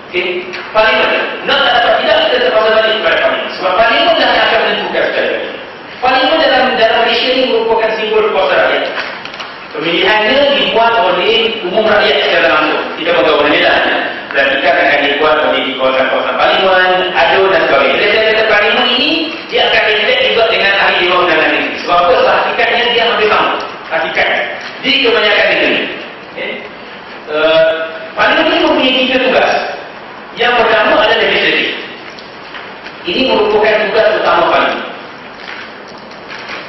Okay. Parlimen nak dapat tidak, kita terpaksa balik kepada Parlimen, sebab Parlimen lah yang akan menentukan sekali lagi. Parlimen dalam Malaysia ini merupakan simbol kuasa rakyat. Pemilihannya dibuat oleh umum rakyat secara langsung. Kita bergaul Medan, pelantikan akan dibuat oleh di kawasan-kawasan Parlimen, ADO dan sebagainya. Jadi saya kata Parlimen ini dia akan reflect juga dengan ahli Dewan Undangan ini. Sebab apa? Sebab hakikatnya dia hampir sama. Hakikatnya di kebanyakan negeri. Okay. Parlimen ini mempunyai 3 tugas. Yang pertama adalah legislatif. Ini merupakan tugas utama Parlimen.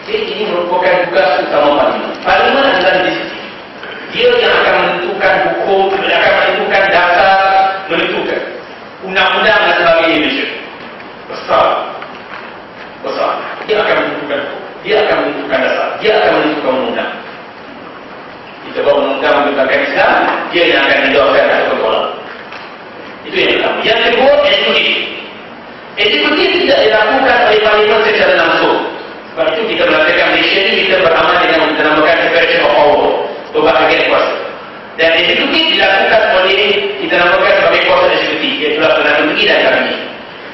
Okay. Ini merupakan tugas utama Parlimen. Parlimen adalah legislatif. Dia yang akan menentukan hukum, akan menentukan dasar, menentukan undang-undang dan sebagainya di Malaysia. Besar. Dia akan menentukan hukum, dia akan menentukan dasar, dia akan menentukan undang. Kita bawa undang tentang Islam, dia yang akan didorkan atau tolak. Itu yang pertama. Yang kedua, eksekutif. Eksekutif tidak dilakukan oleh Parlimen secara langsung. Sebab itu kita mengatakan Malaysia ini kita beramal dengan dinamakan separation of power, pembahagian kuasa. Dan eksekutif dilakukan oleh kita namakan sebagai kuasa eksekutif, iaitu Perdana Menteri dan Kabinet.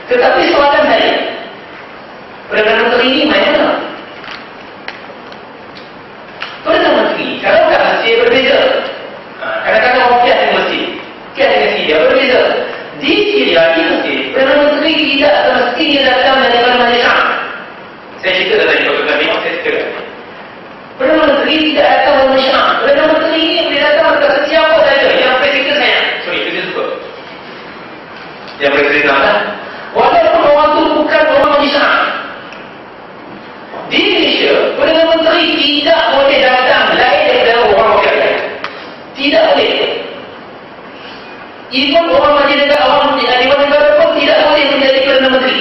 Tetapi soalan saya, Perdana Menteri ini mana? Perdana Menteri, kalau kat Mesir berbeza. Kadang-kadang orang kias dengan Mesir, kias dengan Syria berbeza. Di Syria, di Mesir, Perdana Menteri tidak semestinya datang daripada Malaysia. Saya cerita tadi, kalau kita tengok, saya cerita. Perdana Menteri tidak datang dari Malaysia. Perdana Menteri ini boleh datang dekat sesiapa saja yang presiden saya. Presiden suka. Yang presiden lah. Walaupun orang itu bukan orang Malaysia. Di Malaysia, Perdana Menteri tidak boleh datang lain daripada orang wakil rakyat. Tidak boleh. Even orang majlis negara, orang Dewan Negara pun tidak boleh menjadi Perdana Menteri.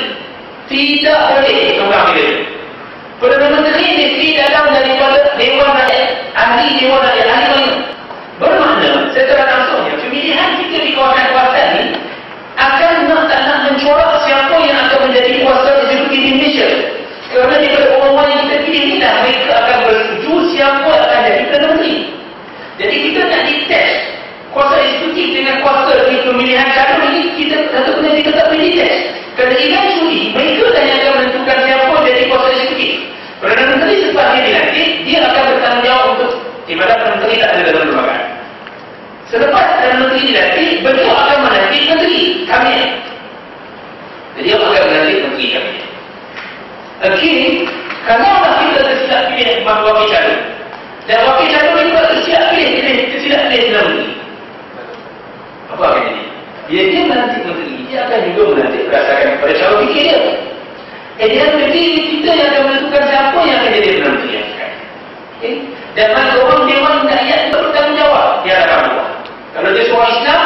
Tidak boleh. Tunggang dia. Perdana Menteri mesti datang daripada Dewan Rakyat, ahli Dewan Rakyat, ahli Parlimen. Bermakna secara langsungnya pemilihan kita di kawasan-kawasan ini akan tak nak mencorak siapa yang akan menjadi kuasa eksekutif di Malaysia. Kerana daripada orang-orang yang kita pilih ni dah mereka akan bersetuju siapa akan jadi Perdana Menteri. Jadi kita nak dites kuasa eksekutif dengan kuasa di pemilihan calon ini, kita satu benda kita tak boleh dites. Kerana eventually mereka dah yang akan menentukan siapa jadi kuasa eksekutif. Perdana Menteri selepas dia dilantik, dia akan bertanggungjawab untuk di mana Perdana Menteri tak ada dalam lembaga. Selepas Perdana Menteri dilantik, beliau akan melantik Menteri Kabinet. Jadi dia akan melantik Menteri Kabinet. Okey, kalau kita tersilap pilih wakil calon, dan wakil calon itu tersilap pilih Perdana Menteri, apa akan jadi? Dia melantik Menteri, dia akan juga melantik berdasarkan kepada calon fikir dia. Dia Menteri kita yang akan menentukan siapa yang akan jadi Perdana Menteri yang sekarang. Okay? Dan mana orang Dewan Rakyat itu bertanggungjawab, dia akan buat. Kalau dia seorang Islam,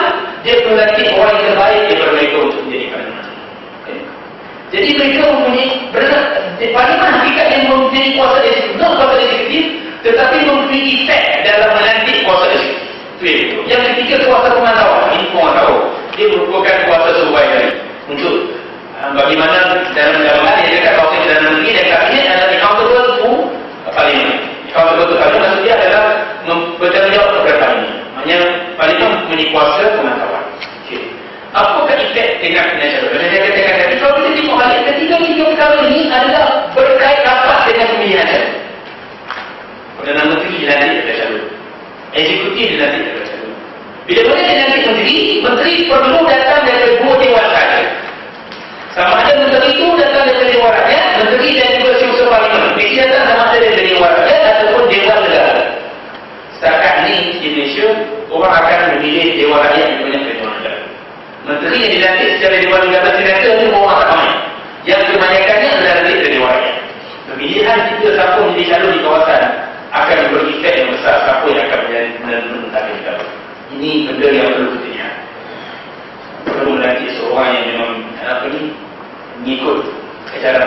dia melantik orang yang terbaik daripada mereka untuk menjadi Perdana Menteri. Okay? Jadi mereka mempunyai Parlimen hakikat yang mempunyai kuasa eksekutif, bukan kuasa eksekutif, tetapi mempunyai efek dalam melantik kuasa eksekutif. Yang ketiga, kuasa pemantauan. Ini pemantauan. Dia merupakan kuasa sebaik-baik untuk bagaimana dalam negara dia dekat kuasa Perdana Menteri dan Kabinet adalah accountable to Parlimen. Accountable to Parlimen maksudnya adalah bertanggungjawab kepada Parlimen. Maknanya Parlimen mempunyai kuasa pemantauan. Okay. Apakah efek dengan financial? Kerana saya katakan tadi, kalau kita tengok balik, ketiga-tiga perkara ini adalah berkait rapat dengan pemilihan calon. Perdana Menteri dilantik daripada calon, eksekutif dilantik daripada calon. Bila mana dilantik Menteri, Menteri perlu datang daripada 2 dewan sahaja. Sama ada Menteri itu datang daripada Dewan Rakyat, Menteri dan juga usaha Parlimen. Mesti datang sama ada daripada Dewan Rakyat ataupun Dewan Negara. Setakat ini di Malaysia, orang akan memilih Dewan Rakyat yang banyak dari Dewan Negara. Menteri yang dilantik secara Dewan Negara senator itu orang tak ramai. Yang kebanyakannya adalah lantik dari Dewan Rakyat. Pemilihan kita siapa menjadi calon di kawasan akan berefek yang besar siapa yang akan menjadi menteri negara. Ini benda yang perlu kita lihat. Perlu melantik seorang yang memang mengikut ajaran